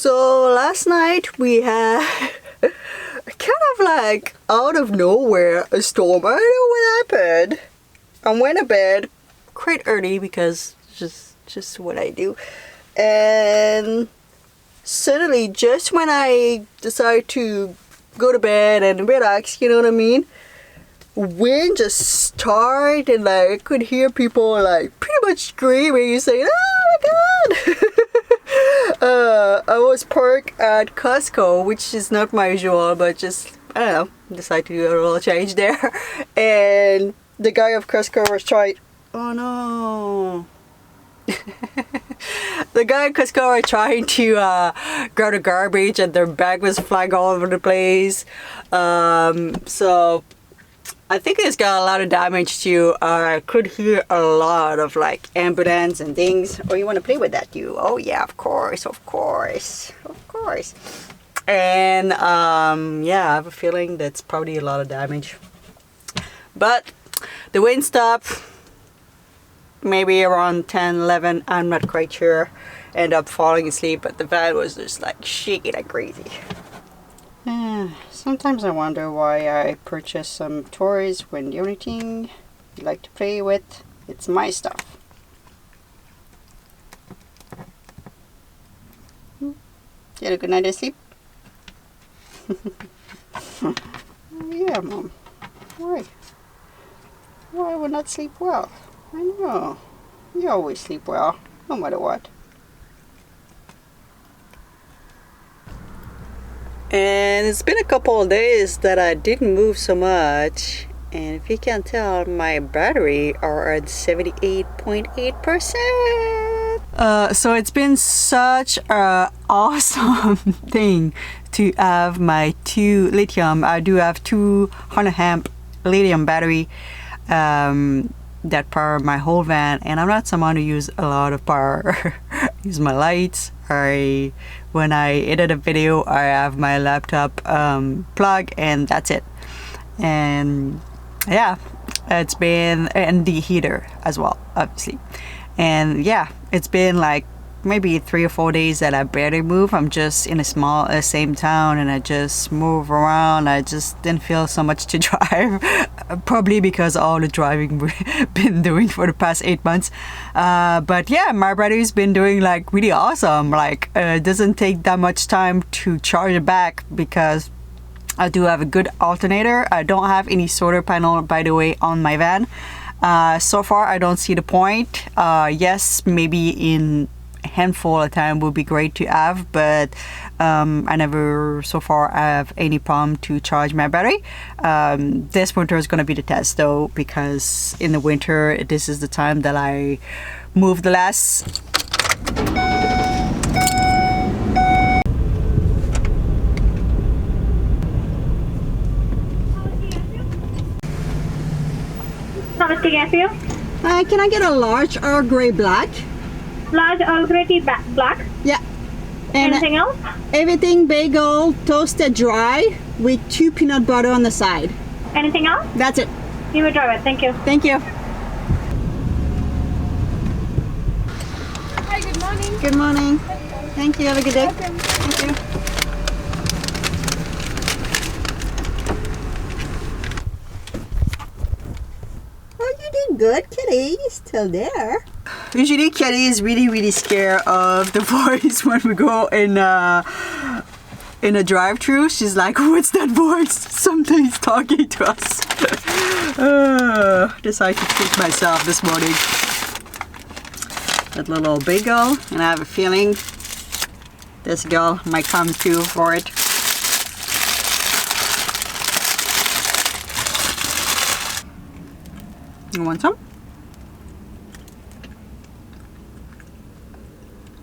So last night we had kind of like out of nowhere a storm. I don't know what happened. I went to bed quite early because just what I do. And suddenly, just when I decide to go to bed and relax, you know what I mean? Wind just started, and like I could hear people like pretty much screaming, saying, "Oh my god!" I was parked at Costco, which is not my usual, but just I don't know, decided to do a little change there. And the guy of Costco was trying. Oh no! The guy at Costco were trying to grab the garbage, and their bag was flying all over the place. So I think it's got a lot of damage too. I could hear a lot of like ambulance and things. Oh, you want to play with that, you? Oh yeah, of course. And yeah, I have a feeling that's probably a lot of damage. But the wind stopped maybe around 10, 11. I'm not quite sure. End up falling asleep, but the van was just like shaking like crazy. Sometimes I wonder why I purchase some toys when the only thing you like to play with, it's my stuff. You had a good night of sleep? Yeah, Mom. Why? Why would not sleep well? I know. You always sleep well, no matter what. And it's been a couple of days that I didn't move so much. And if you can tell, my battery are at 78.8%. So it's been such a awesome thing to have my 2 lithium. I do have 200 amp lithium battery that power my whole van. And I'm not someone who use a lot of power. I use my lights. When I edit a video, I have my laptop plug, and that's it. And yeah, it's been, and the heater as well, obviously. And yeah, it's been like maybe 3 or 4 days that I barely move. I'm just in a same town, and I just move around. I just didn't feel so much to drive, probably because all the driving we've been doing for the past 8 months. But yeah, my battery's been doing like really awesome. Like it doesn't take that much time to charge it back because I do have a good alternator. I don't have any solar panel, by the way, on my van. So far, I don't see the point. Yes, maybe in handful of time would be great to have, but I never so far have any problem to charge my battery. This winter is going to be the test though, because in the winter this is the time that I move the less. How much can I get you? Can I get a large Earl Grey black? Large Earl Grey tea black. Yeah. And anything else? Everything bagel, toasted dry with 2 peanut butter on the side. Anything else? That's it. You may drive it. Thank you. Thank you. Hi, good morning. Good morning. Thank you. Have a good day. Welcome. Thank you. Oh, you did good, Kitty. You're still there. Usually Kitty is really scared of the voice when we go in a drive-thru. She's like, what's that voice? Somebody's talking to us. Decided to treat myself this morning. That little bagel, and I have a feeling this girl might come too for it. You want some?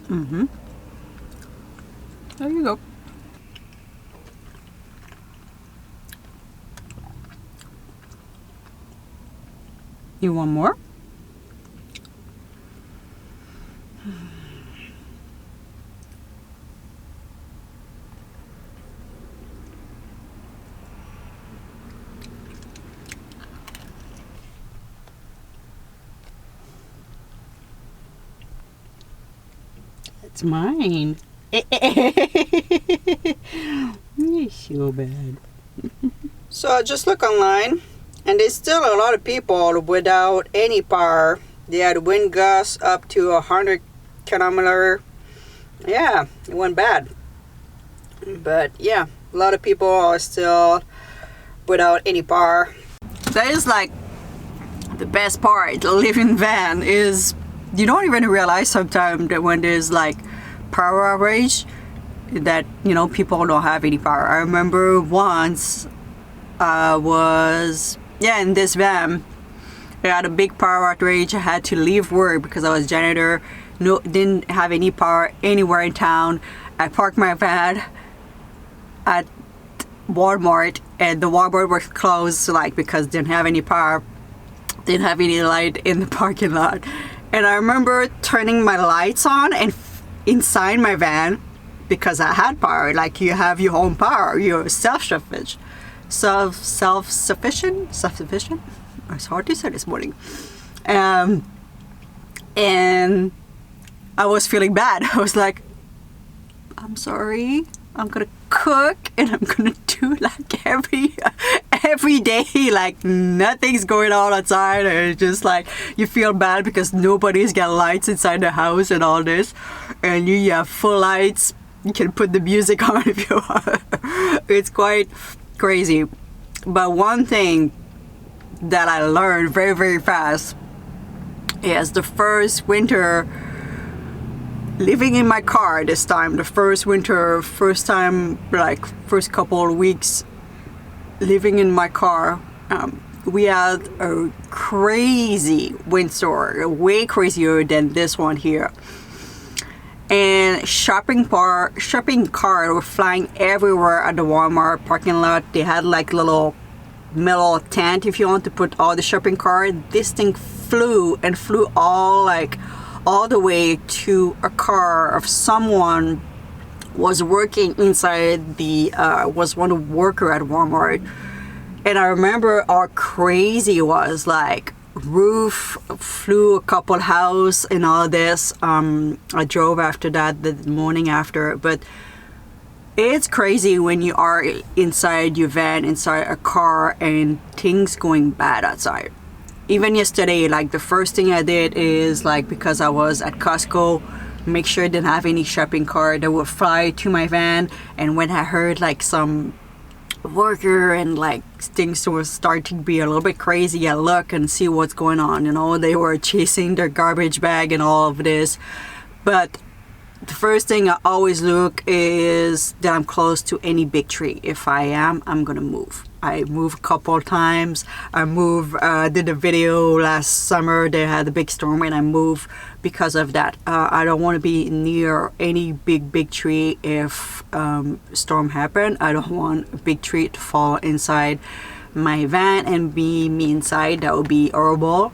Mm-hmm. There you go. You want more? It's mine. You're so bad. So I just look online, and there's still a lot of people without any power. They had wind gusts up to 100 km. Yeah, it went bad. But yeah, a lot of people are still without any power. That is like the best part. Living van is you don't even realize sometimes that when there's like power outage that people don't have any power. I remember once I was in this van. I had a big power outage. I had to leave work because I was janitor. Didn't have any power anywhere in town. I parked my van at Walmart, and the Walmart was closed, like because didn't have any power, didn't have any light in the parking lot. And I remember turning my lights on and inside my van because I had power. Like you have your own power, you're self-sufficient. It's hard to say this morning. And I was feeling bad. I was like, I'm sorry, I'm gonna cook and I'm gonna do like every day, like nothing's going on outside, and it's just like you feel bad because nobody's got lights inside the house and all this, and you have full lights. You can put the music on if you want. It's quite crazy. But one thing that I learned very, very fast is the first winter living in my car this time, the first winter, first time, like first couple of weeks living in my car, we had a crazy windstorm, way crazier than this one here. And shopping cart were flying everywhere at the Walmart parking lot. They had like little metal tent if you want to put all the shopping cart. This thing flew all the way to a car of someone was working inside was one of worker at Walmart. And I remember how crazy it was, like roof flew, a couple house and all this. I drove after that the morning after, but it's crazy when you are inside your van, inside a car, and things going bad outside. Even yesterday, like the first thing I did is like, because I was at Costco, make sure I didn't have any shopping cart that would fly to my van. And when I heard like some worker and like things were starting to be a little bit crazy, I look and see what's going on. They were chasing their garbage bag and all of this. But the first thing I always look is that I'm close to any big tree. If I am, I'm gonna move. I moved a couple of times. I did a video last summer. They had a big storm and I moved because of that. I don't want to be near any big tree if storm happen. I don't want a big tree to fall inside my van and be me inside. That would be horrible.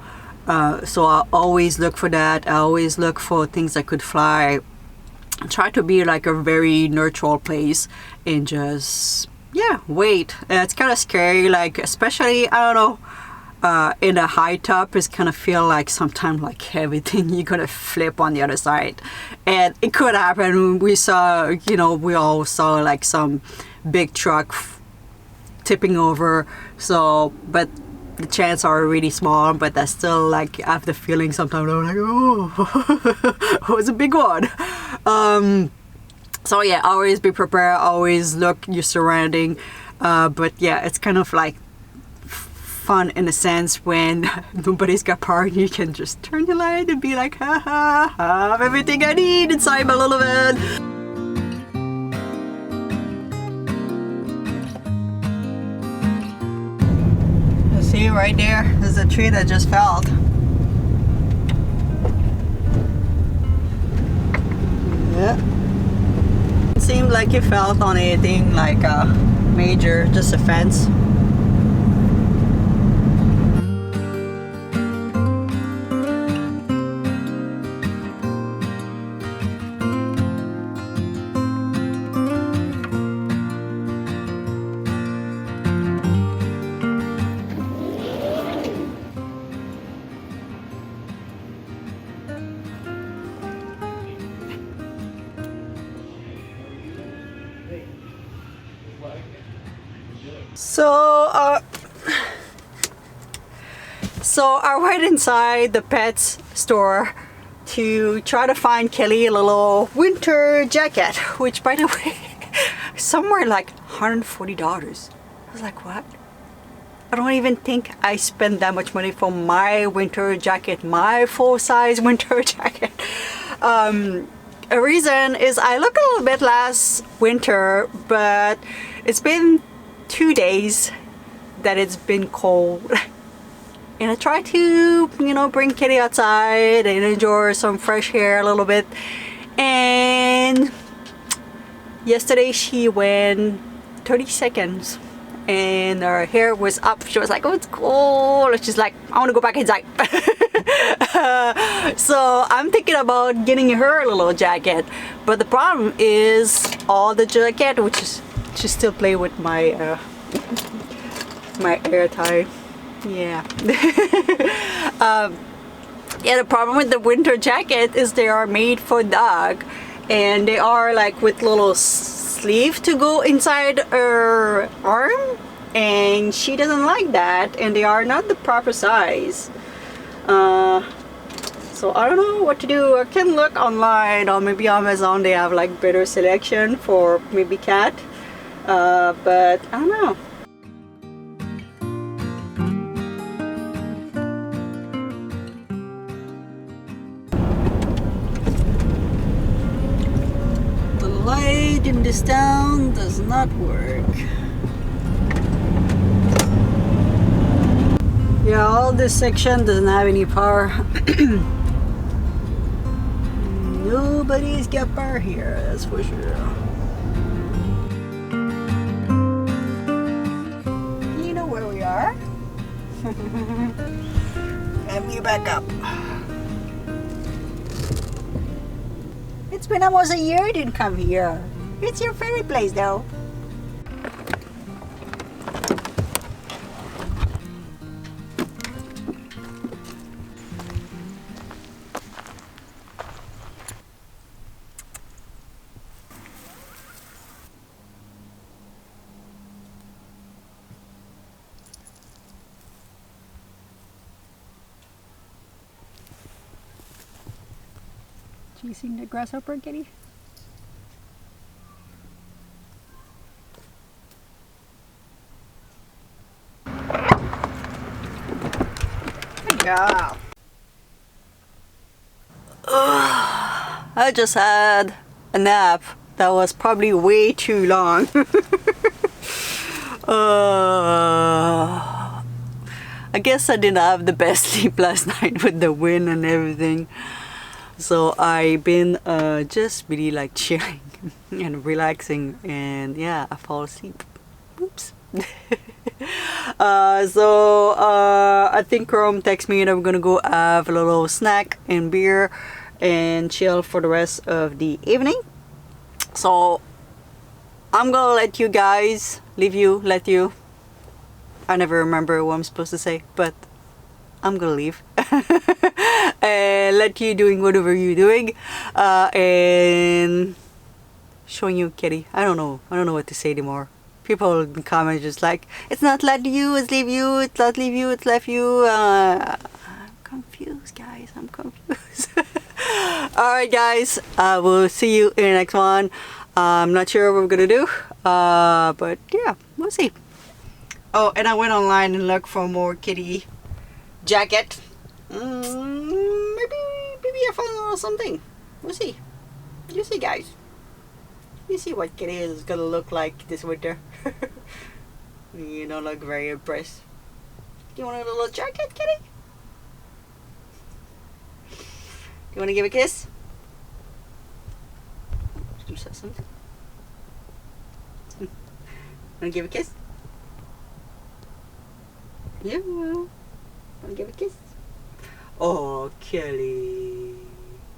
So I always look for that. I always look for things that could fly. Try to be like a very neutral place and just wait. It's kind of scary, like especially I don't know, in a high top, it's kind of feel like sometimes like everything you're gonna flip on the other side, and it could happen. We all saw like some big truck tipping over. So, but the chances are really small, but I still like have the feeling sometimes I'm like, oh, it was a big one. So yeah, always be prepared, always look your surrounding. But yeah, it's kind of like fun in a sense when nobody's got power and you can just turn the light and be like, ha ha, I have everything I need inside my little van. See right there, there's a tree that just fell. Yeah. It seemed like it fell on anything like major, just a fence. So, I went inside the pets store to try to find Kelly a little winter jacket, which, by the way, somewhere like $140. I was like, what? I don't even think I spent that much money for my winter jacket, my full-size winter jacket. A reason is I looked a little bit last winter, but it's been 2 days that it's been cold. And I try to, bring Kitty outside and enjoy some fresh air a little bit. And yesterday she went 30 seconds and her hair was up. She was like, oh, it's cold. She's like, I want to go back inside. So I'm thinking about getting her a little jacket. But the problem is all the jacket, which is she still play with my my hair tie. Yeah. Yeah, the problem with the winter jacket is they are made for dog, and they are like with little sleeve to go inside her arm, and she doesn't like that, and they are not the proper size. So I don't know what to do. I can look online or maybe Amazon, they have like better selection for maybe cat, but I don't know. Light in this town does not work. Yeah, all this section doesn't have any power. Nobody's got power here, that's for sure. You know where we are. Let me back up. It's been almost a year you didn't come here. It's your favorite place though. Chasing the grasshopper, Kitty? Good job. I just had a nap that was probably way too long. I guess I didn't have the best sleep last night with the wind and everything. So I've been just really like chilling and relaxing, and yeah, I fall asleep. Oops. I think Chrome texted me and I'm gonna go have a little snack and beer and chill for the rest of the evening. So I'm gonna let you guys let you. I never remember what I'm supposed to say, but I'm gonna leave and let you doing whatever you're doing, and showing you Kitty. I don't know what to say anymore. People in the comments just like, it's not let you, it's leave you, it's not leave you, it's left you. I'm confused, guys. I'm confused. Alright guys, we'll see you in the next one. I'm not sure what we're gonna do, but yeah, we'll see. Oh, and I went online and looked for more Kitty jacket. Maybe I found something. We'll see. You see, guys. You see what Kitty is gonna look like this winter. You don't look very impressed. Do you want a little jacket, Kitty? Do you want to give a kiss? You said something. Want to give a kiss? Yeah. Want to give a kiss? Oh, Kelly.